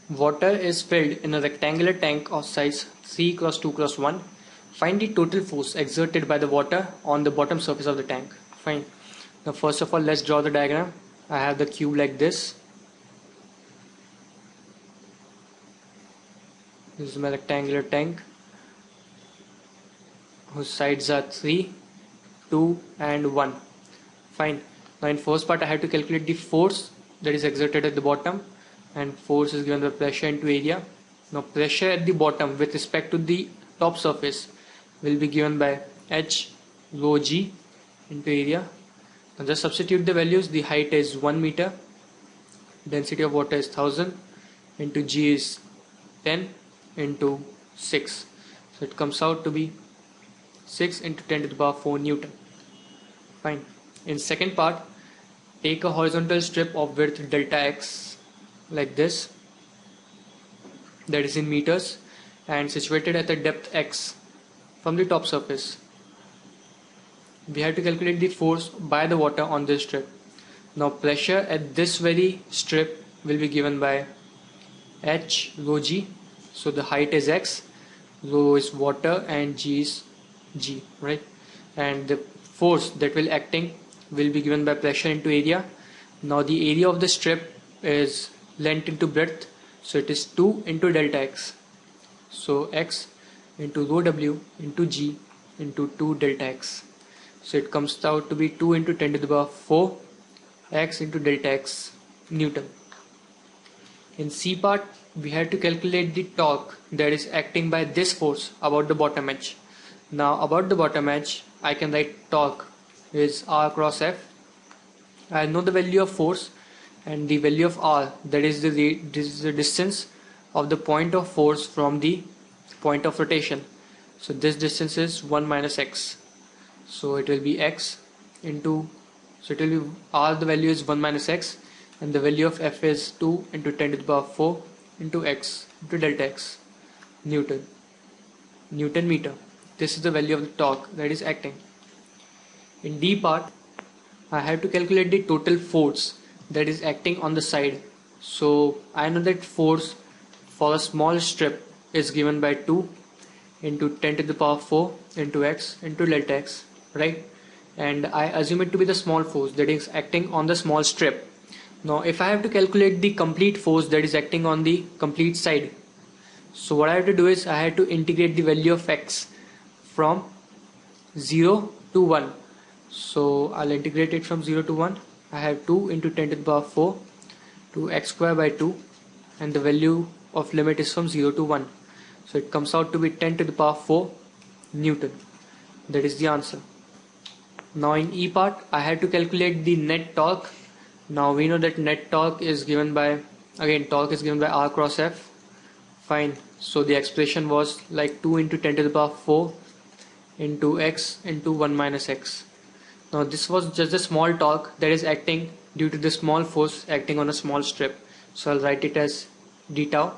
Water is filled in a rectangular tank of size 3 cross 2 cross 1. Find the total force exerted by the water on the bottom surface of the tank. Fine. Now first of all, let's draw the diagram. I have the cube like this. This is my rectangular tank whose sides are 3, 2 and 1. Fine. Now in first part I have to calculate the force that is exerted at the bottom, and force is given by pressure into area. Now pressure at the bottom with respect to the top surface will be given by H rho G into area. Now just substitute the values. The height is 1 meter, density of water is 1000, into G is 10 into 6. So it comes out to be 6 into 10 to the power 4 Newton. Fine. In second part, take a horizontal strip of width delta x like this, that is in meters, and situated at a depth x from the top surface. We have to calculate the force by the water on this strip. Now pressure at this very strip will be given by H rho G. So the height is x, rho is water and G is G, right? And the force that will acting will be given by pressure into area. Now the area of the strip is length into breadth, so it is 2 into delta x. So x into rho w into G into 2 delta x. So it comes out to be 2 into 10 to the power 4 x into delta x Newton. In C part, we have to calculate the torque that is acting by this force about the bottom edge. Now about the bottom edge, I can write torque is R cross F. I know the value of force and the value of R, that is the distance of the point of force from the point of rotation. So this distance is 1 minus x. So it will be x into, so it will be R, the value is 1 minus x, and the value of F is 2 into 10 to the power 4 into x into delta x Newton meter. This is the value of the torque that is acting. In D part, I have to calculate the total force that is acting on the side. So I know that force for a small strip is given by 2 into 10 to the power 4 into x into delta x, right? And I assume it to be the small force that is acting on the small strip. Now if I have to calculate the complete force that is acting on the complete side, so what I have to do is I have to integrate the value of x from 0 to 1. So I'll integrate it from 0 to 1. I have 2 into 10 to the power 4 to x square by 2, and the value of limit is from 0 to 1. So it comes out to be 10 to the power 4 Newton. That is the answer. Now in E part, I had to calculate the net torque. Now we know that net torque is given by, again torque is given by R cross F. Fine. So the expression was like 2 into 10 to the power 4 into x into 1 minus x. Now this was just a small torque that is acting due to the small force acting on a small strip. So I'll write it as d tau.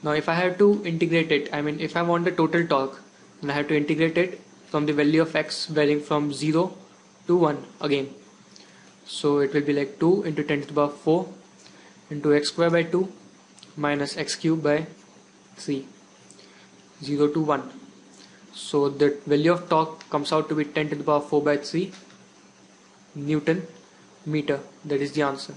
Now if I have to integrate it, I mean if I want the total torque, then I have to integrate it from the value of x varying from 0 to 1 again. So it will be like 2 into 10 to the power 4 into x square by 2 minus x cube by 3, 0 to 1. So the value of torque comes out to be 10 to the power 4 by 3 Newton meter. That is the answer.